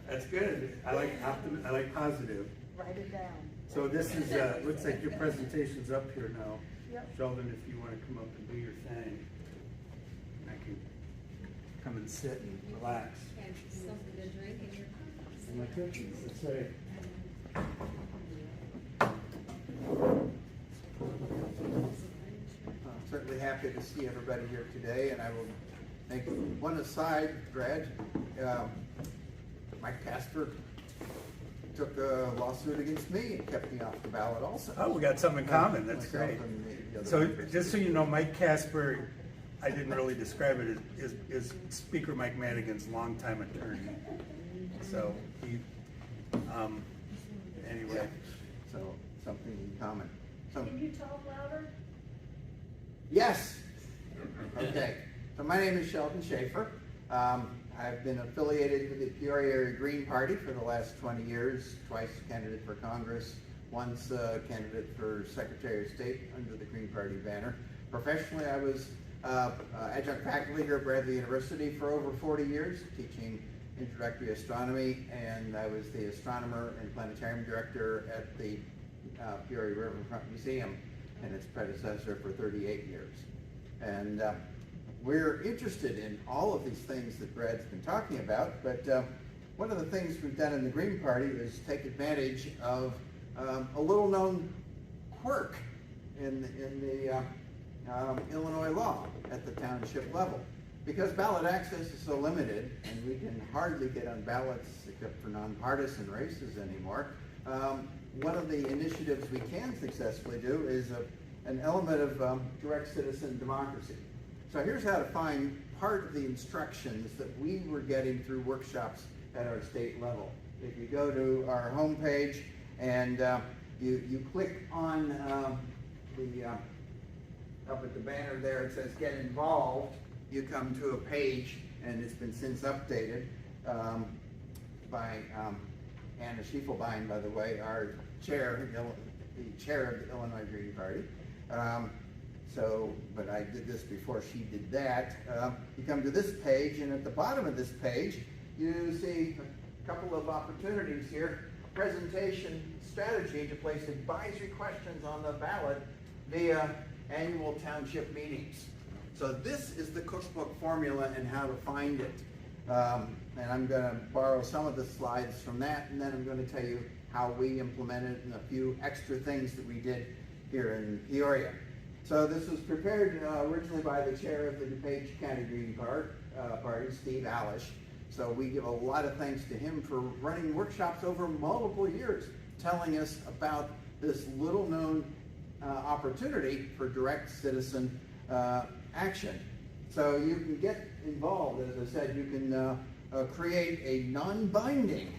That's good. I like positive. Write it down. So this is, looks like your presentation's up here now. Yep. Sheldon, if you want to come up and do your thing, I can come and sit and relax. And something to drink in your coffee. And my cookies, let's say. I'm certainly happy to see everybody here today, and I will make one aside, Brad. Mike Casper took a lawsuit against me and kept me off the ballot also. Oh, we got something in common, that's Myself great. and the other So members. just so you know, Mike Casper, I didn't really describe it, is Speaker Mike Madigan's longtime attorney. So he, anyway. Yeah. So something in common. So, Can you talk louder? yes. Okay. So my name is Sheldon Schafer. I've been affiliated with the Peoria Area Green Party for the last 20 years, twice candidate for Congress, once candidate for Secretary of State under the Green Party banner. Professionally, I was adjunct faculty here at Bradley University for over 40 years, teaching introductory astronomy, and I was the astronomer and planetarium director at the Peoria Riverfront Museum and its predecessor for 38 years. And we're interested in all of these things that Brad's been talking about, but one of the things we've done in the Green Party is take advantage of a little known quirk in the Illinois law at the township level. Because ballot access is so limited, and we can hardly get on ballots except for nonpartisan races anymore, one of the initiatives we can successfully do is an element of direct citizen democracy. So here's how to find part of the instructions that we were getting through workshops at our state level. If you go to our homepage and you click on up at the banner there, it says Get Involved. You come to a page, and it's been since updated by Anna Schiefelbein, by the way, our chair, the chair of the Illinois Green Party. But I did this before she did that. You come to this page, and at the bottom of this page, you see a couple of opportunities here. Presentation strategy to place advisory questions on the ballot via annual township meetings. So this is the cookbook formula and how to find it. And I'm going to borrow some of the slides from that, and then I'm going to tell you how we implemented and a few extra things that we did here in Peoria. So this was prepared originally by the chair of the DuPage County Green Party, Steve Alish. So we give a lot of thanks to him for running workshops over multiple years, telling us about this little known opportunity for direct citizen action. So you can get involved, as I said, you can create a non-binding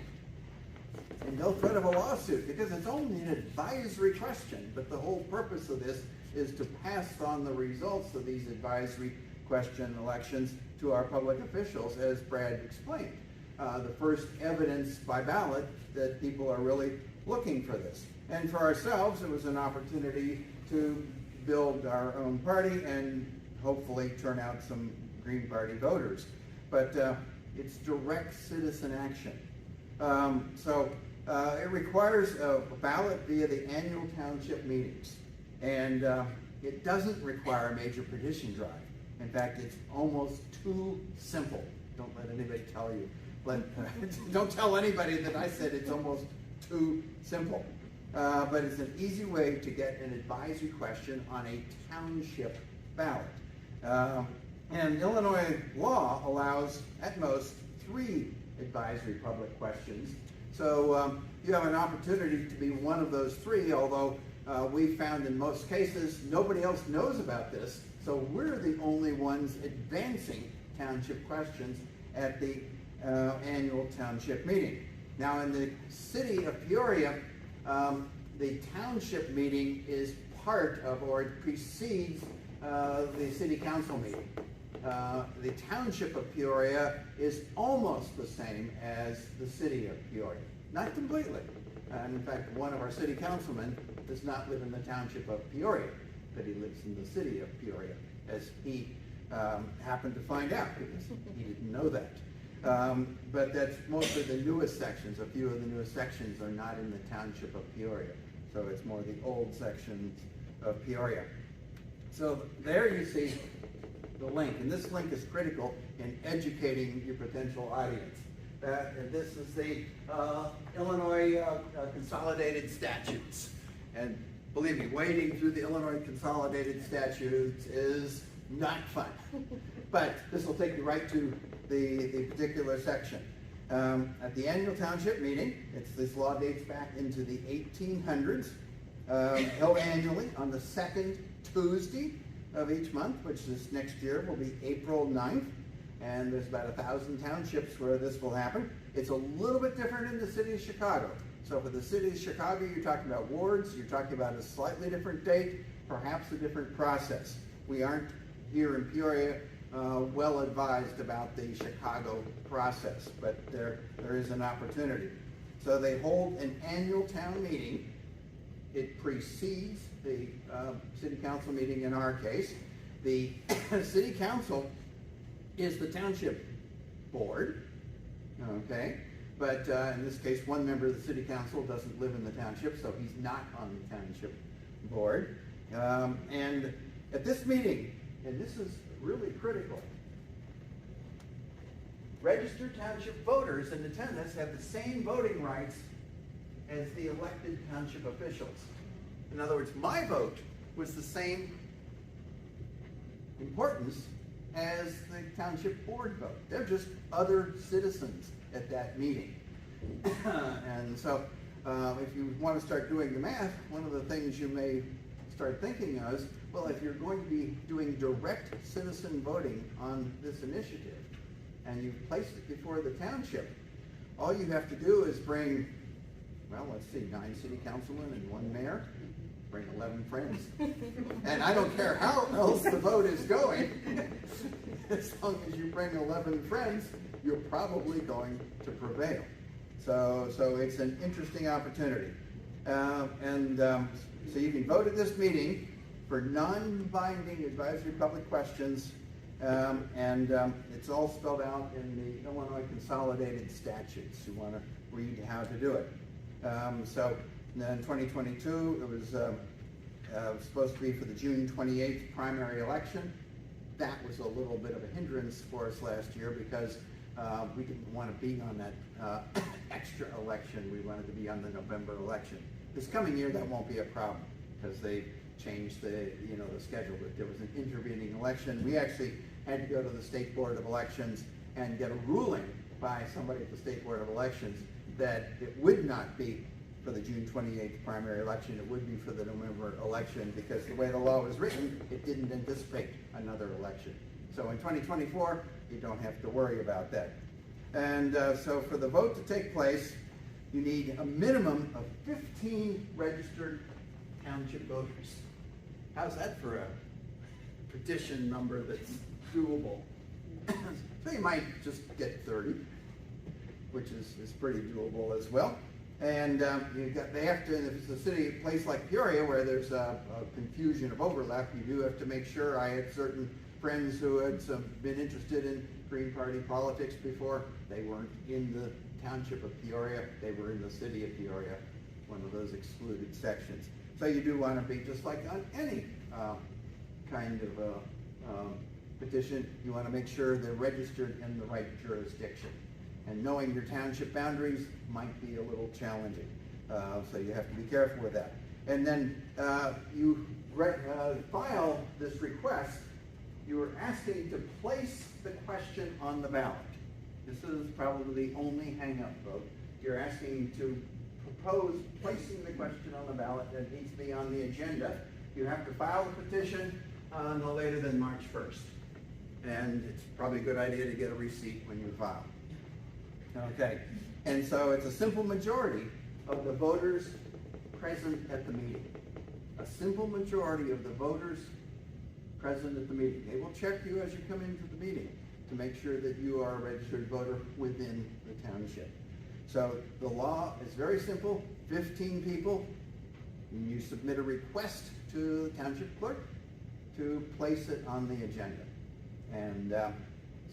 and no threat of a lawsuit because it's only an advisory question, but the whole purpose of this is to pass on the results of these advisory question elections to our public officials, as Brad explained. The first evidence by ballot that people are really looking for this. And for ourselves, it was an opportunity to build our own party and hopefully turn out some Green Party voters. But it's direct citizen action. It requires a ballot via the annual township meetings. And it doesn't require a major petition drive. In fact, it's almost too simple. Don't let anybody tell you. Don't tell anybody that I said it's almost too simple. But it's an easy way to get an advisory question on a township ballot. And Illinois law allows at most 3 advisory public questions. So you have an opportunity to be one of those 3, although we found in most cases nobody else knows about this. So we're the only ones advancing township questions at the annual township meeting. Now in the city of Peoria, the township meeting is part of, or it precedes the city council meeting. The township of Peoria is almost the same as the city of Peoria. Not completely. And in fact, one of our city councilmen does not live in the township of Peoria, but he lives in the city of Peoria, as he happened to find out because he didn't know that. But that's mostly the newest sections. A few of the newest sections are not in the Township of Peoria. So it's more the old sections of Peoria. So there you see the link, and this link is critical in educating your potential audience. This is the Illinois Consolidated Statutes. And believe me, wading through the Illinois Consolidated Statutes is not fun. But this will take you right to the particular section. At the annual township meeting, this law dates back into the 1800s, held annually on the second Tuesday of each month, which this next year will be April 9th. And there's about 1,000 townships where this will happen. It's a little bit different in the city of Chicago. So for the city of Chicago, you're talking about wards, you're talking about a slightly different date, perhaps a different process. We aren't here in Peoria well advised about the Chicago process, but there is an opportunity. So they hold an annual town meeting. It precedes the city council meeting in our case. The city council is the township board, okay? But in this case, one member of the city council doesn't live in the township, so he's not on the township board. And at this meeting, and this is really critical, registered township voters in attendance have the same voting rights as the elected township officials. In other words, my vote was the same importance as the township board vote. They're just other citizens at that meeting. And so if you want to start doing the math, one of the things you may start thinking of is, well, if you're going to be doing direct citizen voting on this initiative and you've placed it before the township, all you have to do is bring, well, let's see, 9 city councilmen and 1 mayor, bring 11 friends. And I don't care how else the vote is going, as long as you bring 11 friends, you're probably going to prevail. So it's an interesting opportunity. So you can vote at this meeting for non-binding advisory public questions, and it's all spelled out in the Illinois Consolidated Statutes. You want to read how to do it. So in 2022, it was supposed to be for the June 28th primary election. That was a little bit of a hindrance for us last year because we didn't want to be on that extra election. We wanted to be on the November election. This coming year, that won't be a problem because they changed the schedule. But there was an intervening election. We actually had to go to the State Board of Elections and get a ruling by somebody at the State Board of Elections that it would not be for the June 28th primary election. It would be for the November election because the way the law was written, it didn't anticipate another election. So in 2024, you don't have to worry about that. And so for the vote to take place, you need a minimum of 15 registered township voters. How's that for a petition number that's doable? So you might just get 30, which is pretty doable as well. And they have to, if it's a city, place like Peoria where there's a confusion of overlap, you do have to make sure. I had certain friends who had been interested in Green Party politics before. They weren't in the township of Peoria, they were in the city of Peoria, one of those excluded sections. So you do want to be, just like on any kind of petition, you want to make sure they're registered in the right jurisdiction. And knowing your township boundaries might be a little challenging. So you have to be careful with that. And then you file this request, you are asking to place the question on the ballot. This is probably the only hang-up vote. You're asking to propose placing the question on the ballot that needs to be on the agenda. You have to file the petition no later than March 1st. And it's probably a good idea to get a receipt when you file. Okay, and so it's a simple majority of the voters present at the meeting. A simple majority of the voters present at the meeting. They will check you as you come into the meeting to make sure that you are a registered voter within the township. So the law is very simple, 15 people. You submit a request to the township clerk to place it on the agenda. And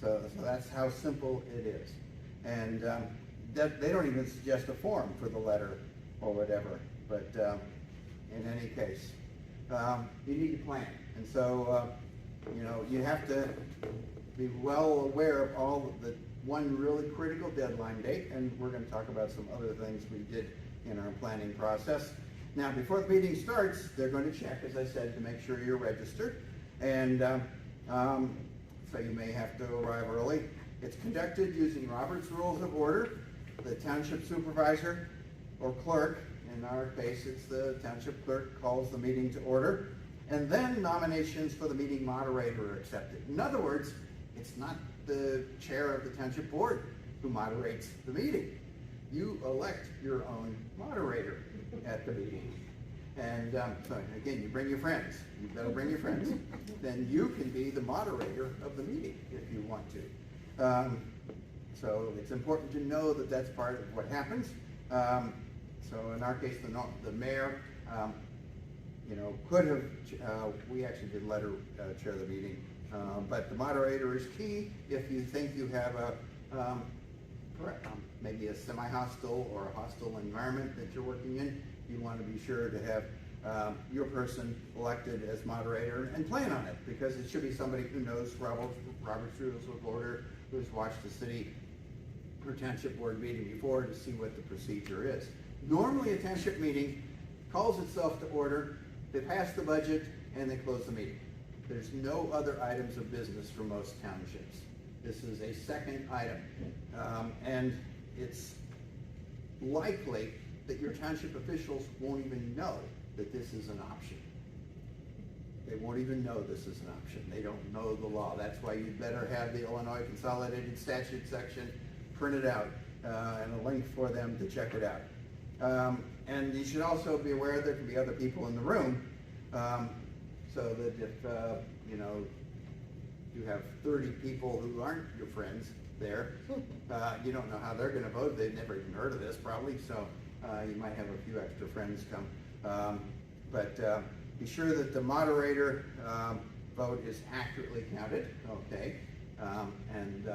so that's how simple it is. And they don't even suggest a form for the letter or whatever. But in any case, you need to plan. And so, you know, you have to be well aware of all of the one really critical deadline date, and we're going to talk about some other things we did in our planning process. Now, before the meeting starts, they're going to check, as I said, to make sure you're registered. And so you may have to arrive early. It's conducted using Robert's Rules of Order. The township supervisor or clerk, in our case, it's the township clerk, calls the meeting to order. And then nominations for the meeting moderator are accepted. In other words, it's not the chair of the township board who moderates the meeting. You elect your own moderator at the meeting. And so again, you bring your friends. You better bring your friends. Then you can be the moderator of the meeting if you want to. So it's important to know that that's part of what happens. So in our case, the mayor, you know, could have, we actually did let her chair the meeting. But the moderator is key if you think you have a maybe a semi-hostile or a hostile environment that you're working in. You want to be sure to have your elected as moderator and plan on it, because it should be somebody who knows Robert's Rules of Order, who's watched the city or township board meeting before to see what the procedure is. Normally a township meeting calls itself to order, they pass the budget, and they close the meeting. There's no other items of business for most townships. This is a second item. And it's likely that your township officials won't even know that this is an option. They won't even know this is an option. They don't know the law. That's why you better have the Illinois Consolidated Statute section printed out and a link for them to check it out. And you should also be aware there can be other people in the room, so that if you know, you have 30 people who aren't your friends there, you don't know how they're going to vote. They've never even heard of this probably, so you might have a few extra friends come. But be sure that the moderator vote is accurately counted, okay? And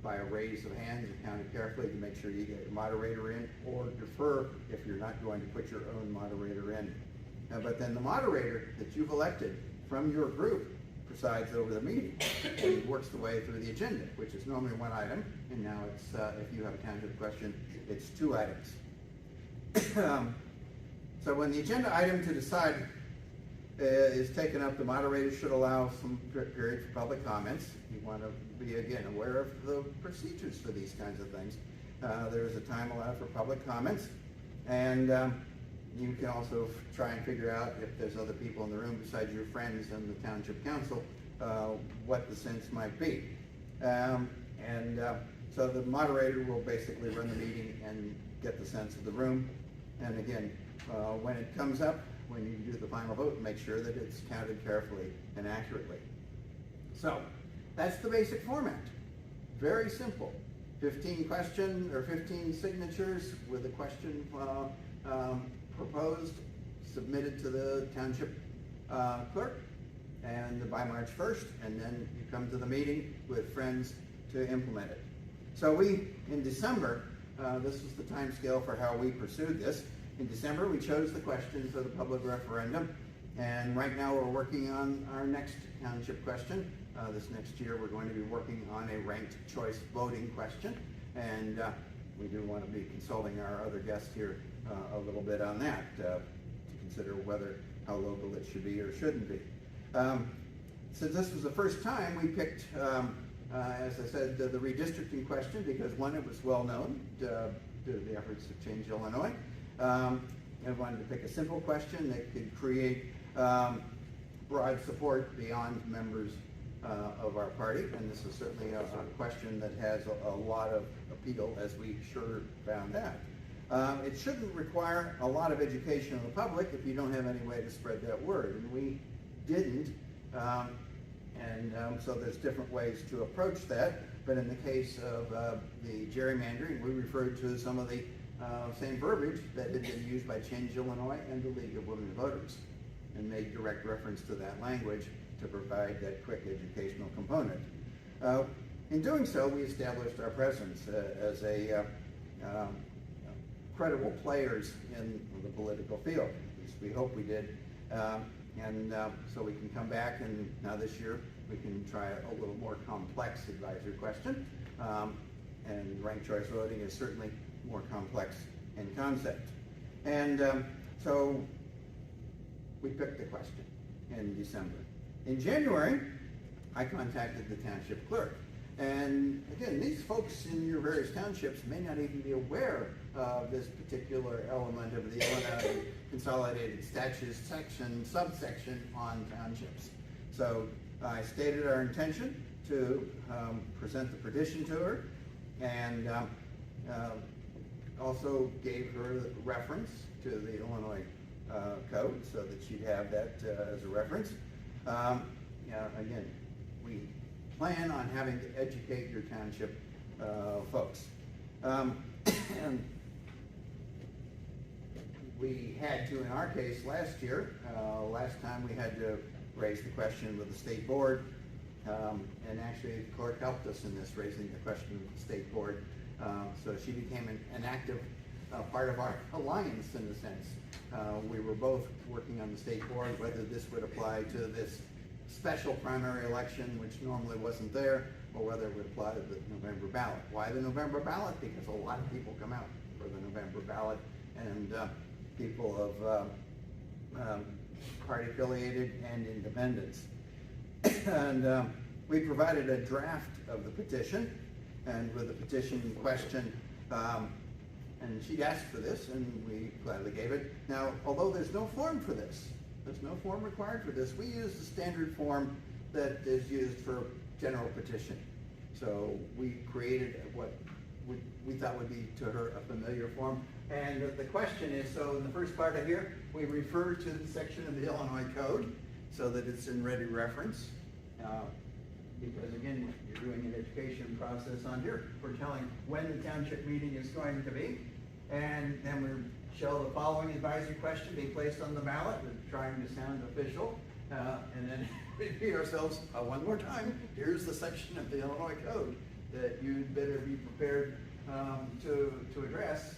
by a raise of hands, you count it carefully to make sure you get your moderator in, or defer if you're not going to put your own moderator in. But then the moderator that you've elected from your group presides over the meeting and works the way through the agenda, which is normally one item, and now it's, if you have a township question, it's 2 items. So when the agenda item to decide is taken up, the moderator should allow some period for public comments. You want to be, again, aware of the procedures for these kinds of things. There is a time allowed for public comments, and you can also try and figure out if there's other people in the room besides your friends and the township council, what the sense might be. So the moderator will basically run the meeting and get the sense of the room. And again, when it comes up, when you do the final vote, make sure that it's counted carefully and accurately. So that's the basic format. Very simple. 15 signatures with a question proposed, submitted to the township clerk, and by March 1st, and then you come to the meeting with friends to implement it. So in December, this was the time scale for how we pursued this. In December, we chose the question for the public referendum, and right now we're working on our next township question. This next year, we're going to be working on a ranked choice voting question, and we do want to be consulting our other guests here a little bit on that to consider how local it should be or shouldn't be. Since this was the first time, we picked, as I said, the redistricting question because one, it was well known due to the efforts of Change Illinois. I wanted to pick a simple question that could create broad support beyond members of our party, and this is certainly a question that has a lot of appeal, as we sure found out. It shouldn't require a lot of education of the public if you don't have any way to spread that word, and we didn't. So there's different ways to approach that, but in the case of the gerrymandering, we referred to some of the same verbiage that had been used by Change Illinois and the League of Women Voters, and made direct reference to that language to provide that quick educational component. In doing so, we established our presence as a credible players in the political field. At least we hope we did. So we can come back, and now this year we can try a little more complex advisory question. And ranked choice voting is certainly more complex in concept. And so we picked the question in December. In January, I contacted the township clerk. And again, these folks in your various townships may not even be aware of this particular element of the Illinois Consolidated Statutes subsection on townships. So I stated our intention to present the petition to her, and also gave her the reference to the Illinois code so that she'd have that as a reference. Again, we plan on having to educate your township folks. And we had to, in our case, last year, last time we had to raise the question with the state board, and actually the clerk helped us in this, raising the question with the state board. So she became an active part of our alliance in a sense. We were both working on the state board, whether this would apply to this special primary election, which normally wasn't there, or whether it would apply to the November ballot. Why the November ballot? Because a lot of people come out for the November ballot, and people of party affiliated and independents. And we provided a draft of the petition, and with the petition in question, and she'd asked for this, and we gladly gave it. Now, although there's no form for this, there's no form required for this, we use the standard form that is used for general petition. So we created what we thought would be to her a familiar form. And the question is, so in the first part of here, we refer to the section of the Illinois Code so that it's in ready reference. Because again, you're doing an education process on here. We're telling when the township meeting is going to be. And then we show the following advisory question be placed on the ballot. We're trying to sound official. And then repeat ourselves one more time. Here's the section of the Illinois Code that you'd better be prepared to address.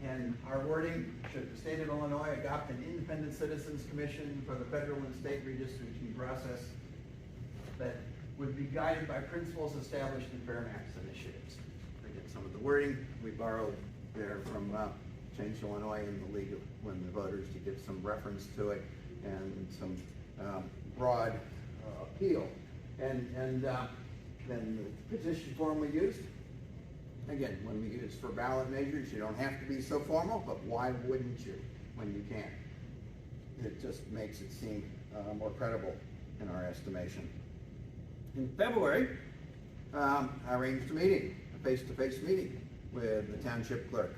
And our wording: should the state of Illinois adopt an independent citizens commission for the federal and state redistricting process that would be guided by principles established in fair maps initiatives. Again, some of the wording we borrowed there from Change Illinois and the League of Women Voters to give some reference to it and some broad appeal. And then the petition form we used. Again, when we use for ballot measures, you don't have to be so formal, but why wouldn't you when you can? It just makes it seem more credible in our estimation. In February, I arranged a meeting, a face-to-face meeting with the township clerk.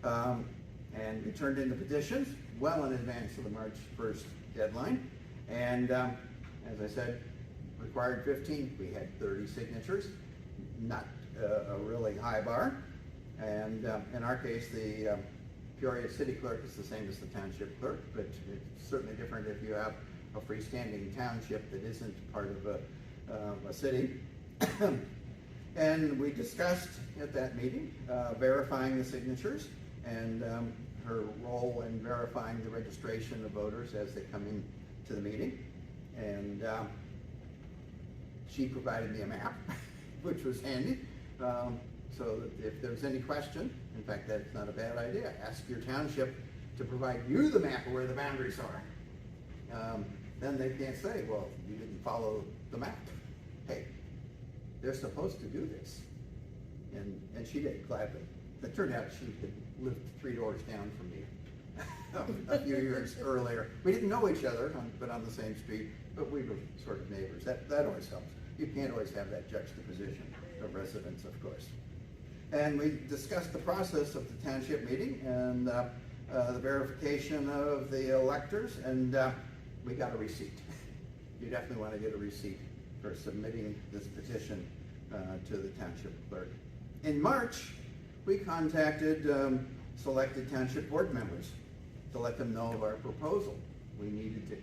And we turned in the petitions well in advance of the March 1st deadline. And as I said, required 15, we had 30 signatures, not a really high bar. And in our case, the Peoria city clerk is the same as the township clerk, but it's certainly different if you have a freestanding township that isn't part of a city. And we discussed at that meeting verifying the signatures and her role in verifying the registration of voters as they come in to the meeting. And she provided me a map, which was handy. So that if there's any question, in fact, that's not a bad idea, ask your township to provide you the map of where the boundaries are. Then they can't say, well, you didn't follow the map. Hey, they're supposed to do this. And she did, gladly. It turned out she had lived 3 doors down from me a few years earlier. We didn't know each other, but on the same street, but we were sort of neighbors. That always helps. You can't always have that juxtaposition of residence, of course. And we discussed the process of the township meeting and the verification of the electors, and we got a receipt. You definitely want to get a receipt for submitting this petition to the township clerk. In March, we contacted selected township board members to let them know of our proposal. We needed to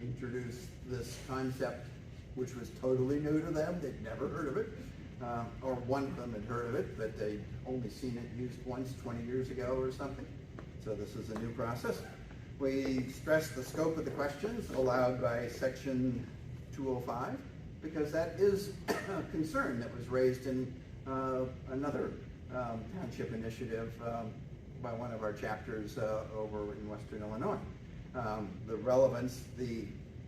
introduce this concept, which was totally new to them. They'd never heard of it. or one of them had heard of it, but they'd only seen it used once 20 years ago or something. So this is a new process. We stress the scope of the questions allowed by section 205, because that is a concern that was raised in another township initiative by one of our chapters over in Western Illinois. The relevance, the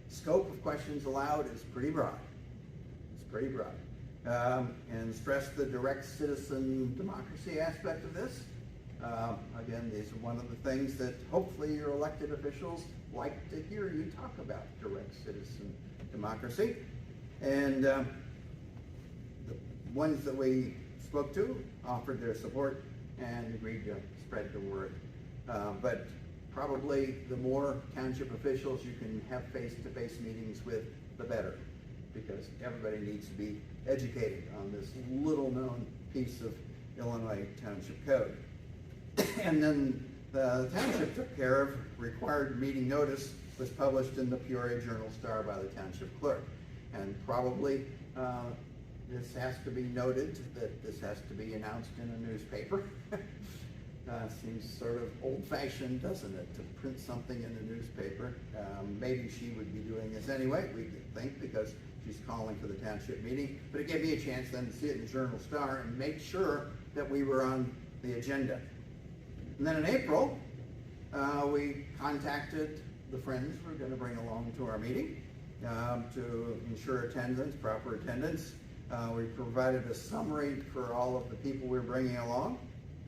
scope of questions allowed is pretty broad. It's pretty broad. And stress the direct citizen democracy aspect of this. Again, these are one of the things that hopefully your elected officials like to hear you talk about, direct citizen democracy. And the ones that we spoke to offered their support and agreed to spread the word. But probably the more township officials you can have face-to-face meetings with, the better, because everybody needs to be educated on this little-known piece of Illinois Township Code. And then the township took care of required meeting notice was published in the Peoria Journal-Star by the township clerk. And probably this has to be noted that this has to be announced in a newspaper. Seems sort of old-fashioned, doesn't it, to print something in the newspaper. Maybe she would be doing this anyway, we could think, because she's calling for the township meeting. But it gave me a chance then to see it in the Journal-Star and make sure that we were on the agenda. And then in April, we contacted the friends we're going to bring along to our meeting to ensure attendance, proper attendance. We provided a summary for all of the people we're bringing along.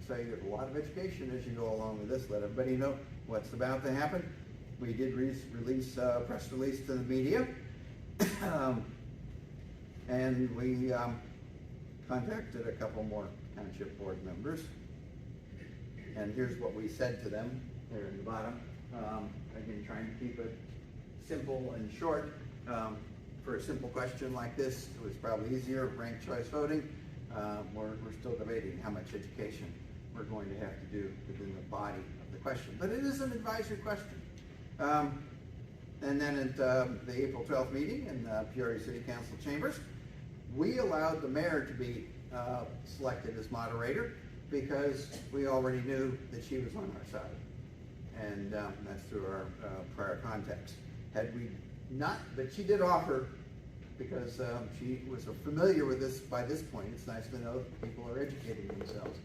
So you get a lot of education as you go along with this. Let everybody know what's about to happen. We did release a press release to the media. And we contacted a couple more township board members. And here's what we said to them there in the bottom. Again, trying to keep it simple and short. For a simple question like this, it was probably easier, ranked choice voting. We're still debating how much education we're going to have to do within the body of the question. But it is an advisory question. And then at the April 12th meeting in Peoria City Council chambers, we allowed the mayor to be selected as moderator because we already knew that she was on our side. And that's through our prior contacts. Had we not, but she did offer, because she was familiar with this by this point, it's nice to know that people are educating themselves.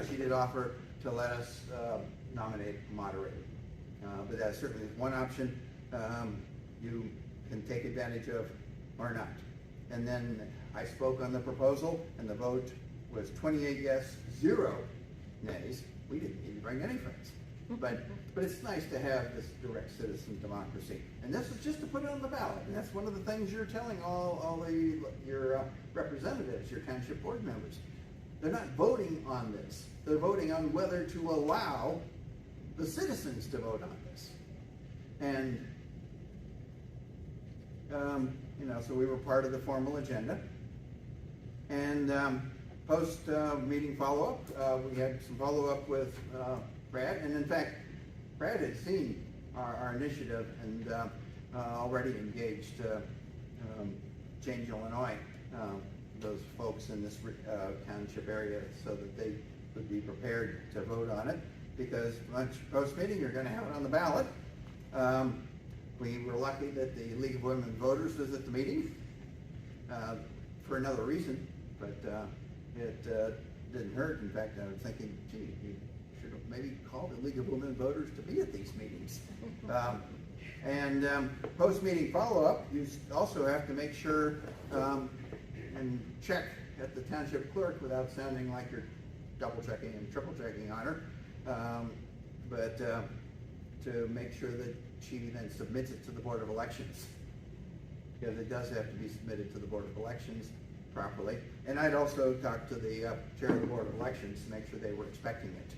She did offer to let us nominate a moderator. But that certainly is one option you can take advantage of or not. And then I spoke on the proposal, and the vote was 28 yes, 0 nays. We didn't need to bring any friends. But it's nice to have this direct citizen democracy. And this is just to put it on the ballot. And that's one of the things you're telling all your representatives, your township board members. They're not voting on this. They're voting on whether to allow the citizens to vote on this. And, so we were part of the formal agenda. And post-meeting follow-up, we had some follow-up with Brad. And in fact, Brad had seen our initiative and already engaged Change Illinois, those folks in this township area, so that they would be prepared to vote on it. Because post-meeting, you're going to have it on the ballot. We were lucky that the League of Women Voters was at the meeting for another reason, but it didn't hurt. In fact, I was thinking, gee, you should have maybe called the League of Women Voters to be at these meetings. And post-meeting follow-up, you also have to make sure and check at the township clerk without sounding like you're double-checking and triple-checking on her. But to make sure that she then submits it to the Board of Elections, because it does have to be submitted to the Board of Elections properly. And I'd also talked to the chair of the Board of Elections to make sure they were expecting it.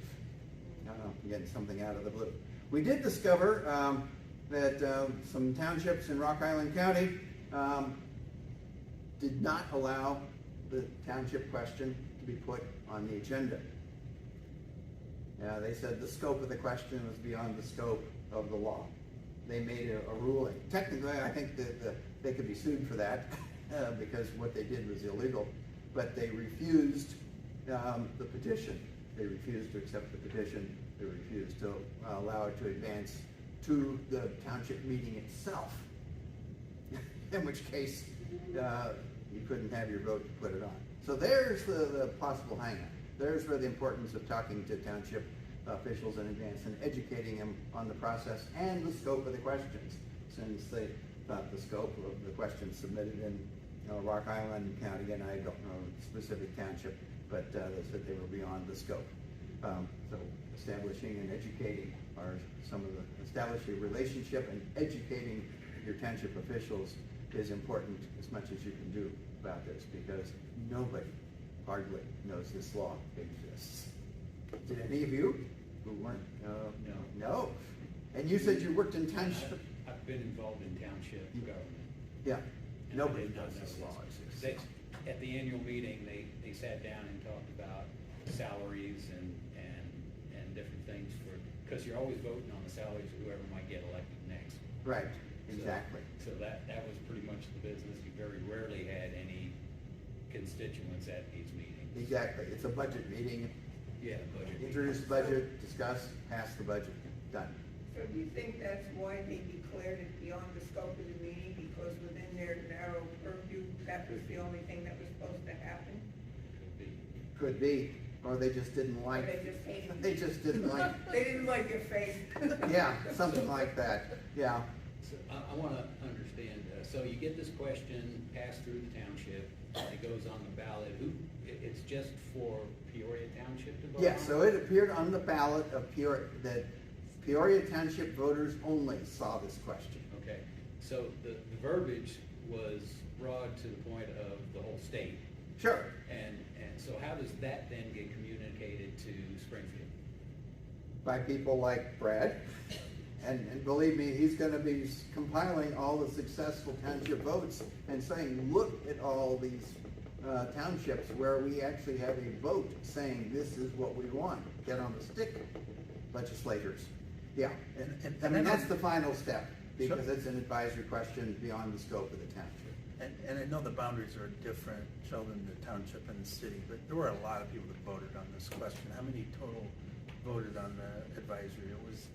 Getting something out of the blue. We did discover that some townships in Rock Island County did not allow the township question to be put on the agenda. They said the scope of the question was beyond the scope of the law. They made a ruling. Technically, I think that they could be sued for that. because what they did was illegal, but they refused the petition. They refused to accept the petition. They refused to allow it to advance to the township meeting itself, in which case you couldn't have your vote to put it on. So there's the possible hangup. There's where the importance of talking to township officials in advance and educating them on the process and the scope of the questions, since they thought the scope of the questions submitted in Rock Island County, and I don't know specific township, but they said they were beyond the scope. So establishing and educating are establishing a relationship and educating your township officials is important as much as you can do about this, because nobody hardly knows this law exists. Did any of you who weren't? No. No. And you said you worked in township? I've been involved in township government. Yeah. And Nobody I did not knows know this law this. exists. At the annual meeting, they sat down and talked about salaries and different things because you're always voting on the salaries of whoever might get elected next. Right, exactly. So that was pretty much the business. You very rarely had any constituents at these meetings. Exactly. It's a budget meeting. Yeah, budget. Introduce the budget, discuss, pass the budget, done. So do you think that's why they declared it beyond the scope of the meeting, because within their narrow purview, that was the only thing that was supposed to happen? Could be. Could be, or they just didn't Or like. they just hated They just didn't like. They didn't like your face. Yeah, something like that. Yeah. So I want to understand, so you get this question passed through the township, it goes on the ballot, it's just for Peoria Township to vote on? Yeah, so it appeared on the ballot of Peoria, that Peoria Township voters only saw this question. Okay, so the verbiage was broad to the point of the whole state, Sure. and so how does that then get communicated to Springfield? By people like Brad. And believe me, he's gonna be compiling all the successful township votes and saying, look at all these townships where we actually have a vote saying this is what we want. Get on the stick, legislators. Yeah, I mean, that's the final step, because it's an advisory question beyond the scope of the township. And I know the boundaries are different, Sheldon, the township and the city, but there were a lot of people that voted on this question. How many total voted on the advisory?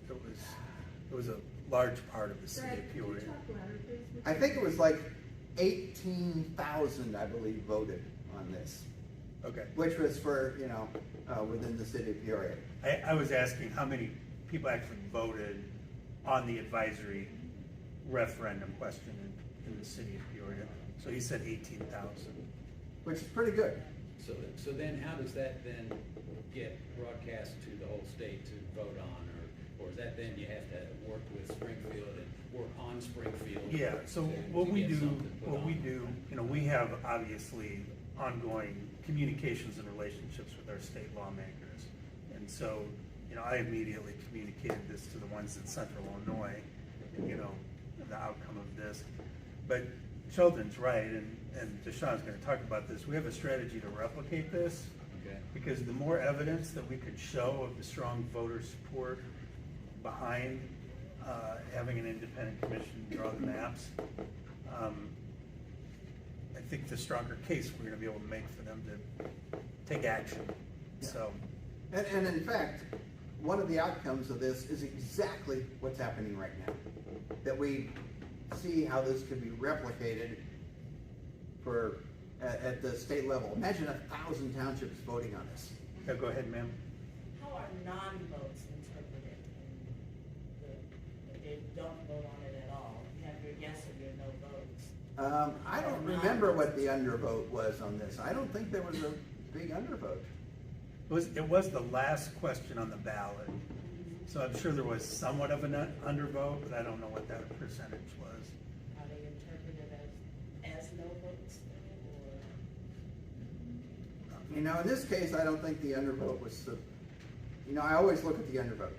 It was a large part of the city of Peoria. I think it was like 18,000, I believe, voted on this, Okay. which was for, within the city of Peoria. I was asking how many people actually voted on the advisory referendum question in the city of Peoria. So he said 18,000. Which is pretty good. So then how does that then get broadcast to the whole state to vote on, or is that then you have to work with Springfield and work on Springfield? Yeah, so to what we get do, something put on? we have obviously ongoing communications and relationships with our state lawmakers. And so, I immediately communicated this to the ones in Central Illinois, the outcome of this. But Sheldon's right, and Deshaun's gonna talk about this. We have a strategy to replicate this. Okay. Because the more evidence that we could show of the strong voter support behind having an independent commission draw the maps, I think the stronger case we're gonna be able to make for them to take action. Yeah. So, And in fact, one of the outcomes of this is exactly what's happening right now. That we see how this could be replicated at the state level. Imagine 1,000 townships voting on this. yeah, go ahead, ma'am. How are non-votes interpreted? If they don't vote on it at all, you have your yes or your no votes. I don't remember what the undervote was on this. I don't think there was a big undervote. It was the last question on the ballot. So I'm sure there was somewhat of an undervote, but I don't know what that percentage was. Are they interpreted as no votes or? In this case, I don't think the undervote was, I always look at the undervote.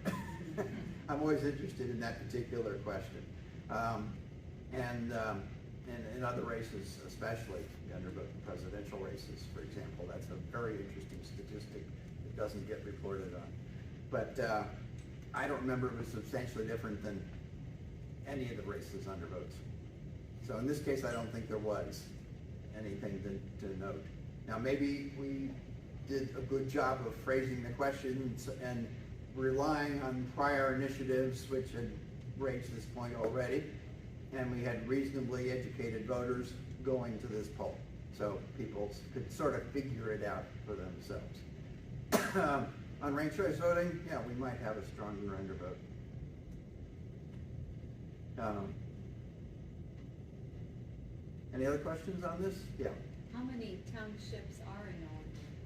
I'm always interested in that particular question. And in other races, especially the undervote in presidential races, for example, that's a very interesting statistic that doesn't get reported on. But I don't remember it was substantially different than any of the races undervotes. So in this case, I don't think there was. anything to note. Now, maybe we did a good job of phrasing the questions and relying on prior initiatives which had raised this point already, and we had reasonably educated voters going to this poll, so people could sort of figure it out for themselves. On ranked choice voting, yeah, we might have a stronger undervote. Any other questions on this? Yeah, How many townships are in Illinois?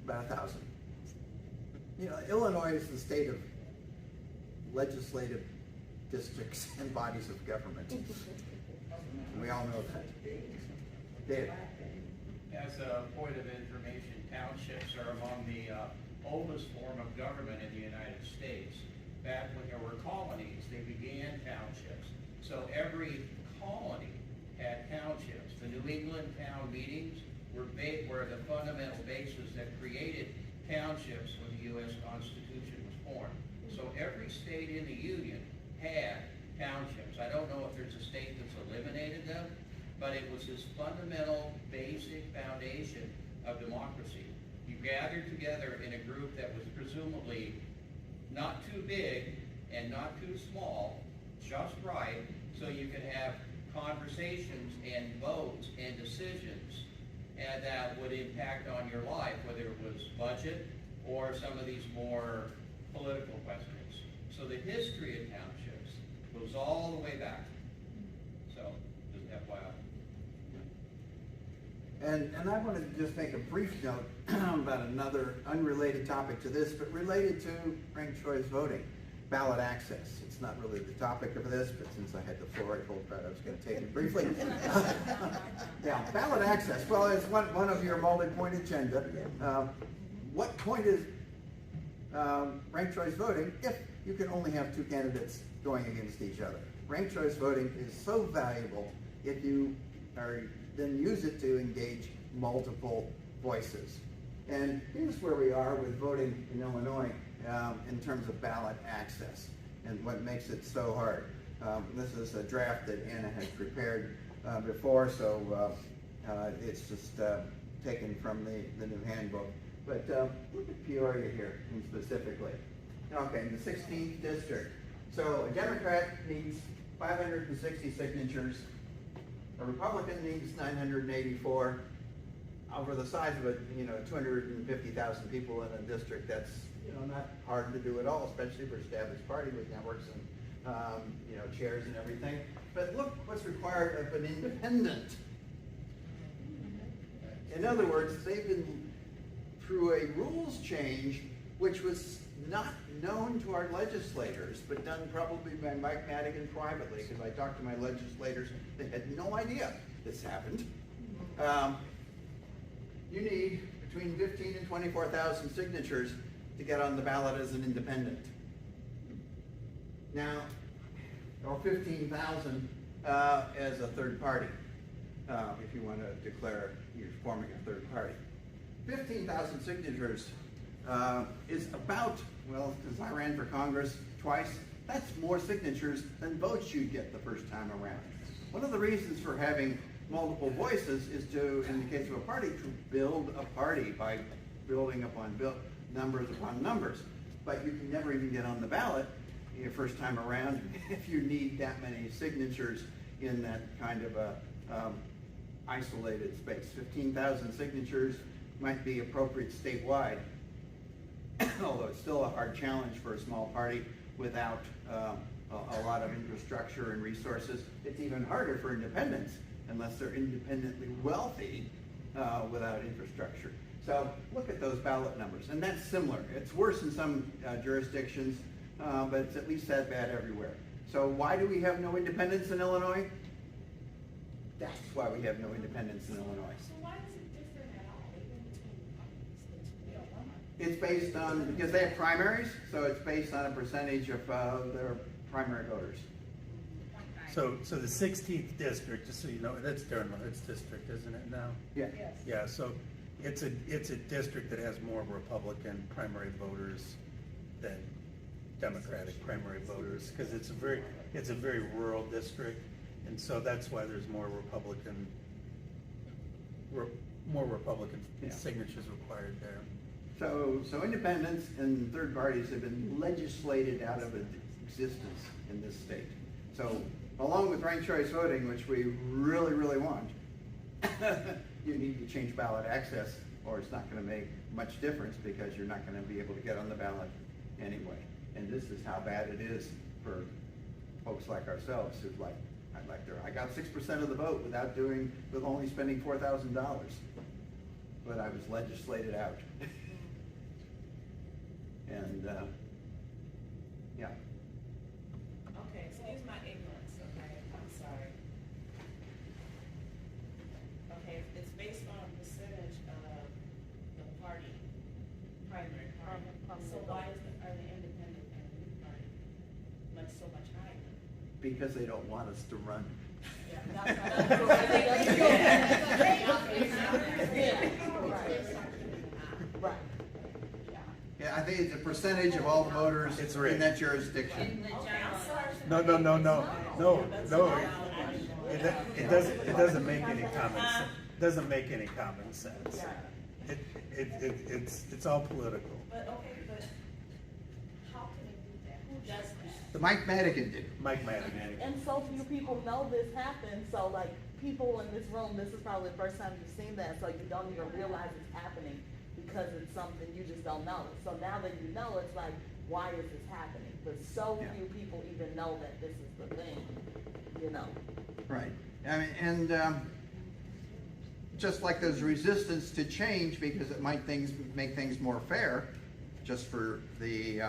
about 1,000. You know, Illinois is the state of legislative districts and bodies of government. We all know that. Dave? As a point of information, townships are among the oldest form of government in the United States. Back when there were colonies, they began townships. So every colony had townships. The New England town meetings were the fundamental basis that created townships when the U.S. Constitution was formed. So every state in the Union had townships. I don't know if there's a state that's eliminated them, but it was this fundamental, basic foundation of democracy. You gathered together in a group that was presumably not too big and not too small, just right, so you could have conversations and votes and decisions that would impact on your life, whether it was budget or some of these more political questions. So the history of townships goes all the way back. So, just FYI. And I wanted to just make a brief note about another unrelated topic to this, but related to ranked choice voting, ballot access. It's not really the topic of this, but since I had the floor, I told Brad I was going to take it briefly. Yeah, ballot access. Well, it's one of your multi-point agenda. What point is ranked choice voting if you can only have two candidates going against each other? Ranked choice voting is so valuable if you then use it to engage multiple voices. And here's where we are with voting in Illinois in terms of ballot access and what makes it so hard. This is a draft that Anna had prepared before, so it's just taken from the new handbook. But look at Peoria here specifically. Okay, in the 16th district. So a Democrat needs 560 signatures. A Republican needs 984. Over the size of 250,000 people in a district, that's not hard to do at all, especially for established party with networks and chairs and everything. But look what's required of an independent. In other words, they've been through a rules change which was not known to our legislators, but done probably by Mike Madigan privately, because I talked to my legislators, they had no idea this happened. You need between 15 and 24,000 signatures to get on the ballot as an independent. Now, or 15,000 as a third party, if you want to declare you're forming a third party. 15,000 signatures is about, well, because I ran for Congress twice, that's more signatures than votes you'd get the first time around. One of the reasons for having multiple voices is to, in the case of a party, to build a party by building upon numbers upon numbers. But you can never even get on the ballot your first time around if you need that many signatures in that kind of a isolated space. 15,000 signatures might be appropriate statewide, although it's still a hard challenge for a small party without a lot of infrastructure and resources. It's even harder for independents unless they're independently wealthy without infrastructure. So look at those ballot numbers, and that's similar. It's worse in some jurisdictions, but it's at least that bad everywhere. So why do we have no independents in Illinois? That's why we have no independents in Illinois. So why is it different at all, even between parties? It's based on, because they have primaries, so it's based on a percentage of their primary voters. So the 16th district, just so you know, that's Durham's district, isn't it now? Yeah. Yes. Yeah, so it's a district that has more Republican primary voters than Democratic primary voters, because it's a very rural district, and so that's why the's more Republican more Republican Yeah. signatures required there. So independents and third parties have been legislated out of existence in this state. So along with ranked choice voting, which we really, really want, you need to change ballot access, or it's not gonna make much difference because you're not gonna be able to get on the ballot anyway. And this is how bad it is for folks like ourselves who'd like, I got 6% of the vote with only spending $4,000. But I was legislated out. And, yeah. Okay, excuse my ignorance, okay, I'm sorry. Okay, it's based on a percentage of the party, primary party. So why are the independent and the new party like so much higher? Because they don't want us to run. Right. Yeah, I think it's a percentage of all the voters It's in rigged. that jurisdiction. Okay, I'm sorry. No. It doesn't make any common sense. Doesn't make any common sense. It's all political. But, okay, but how can they do that? Who does that? The Mike Madigan did. Mike Madigan. And so few people know this happened, so like, people in this room, this is probably the first time you've seen that, so you don't even realize it's happening because it's something you just don't know. So now that you know, it's like, why is this happening? But so Yeah. few people even know that this is the thing, you know? Right. I mean, and just like there's resistance to change because it might make things more fair, just for the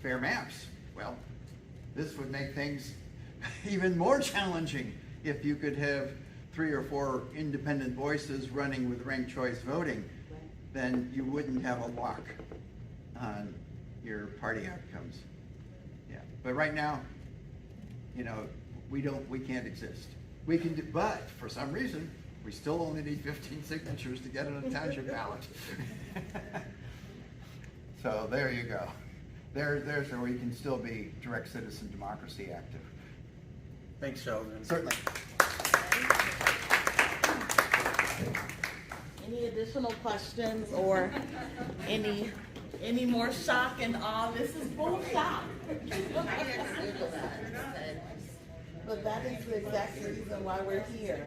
fair maps. Well, this would make things even more challenging if you could have 3 or 4 independent voices running with ranked choice voting. Then you wouldn't have a lock on your party outcomes. Yeah, but right now, you know, we can't exist. We can do, but for some reason, we still only need 15 signatures to get on a township ballot. So there you go. There's where we can still be direct citizen democracy active. Thanks, Sheldon. Certainly. Any additional questions or any more shock and awe? This is full shock. But that is the exact reason why we're here.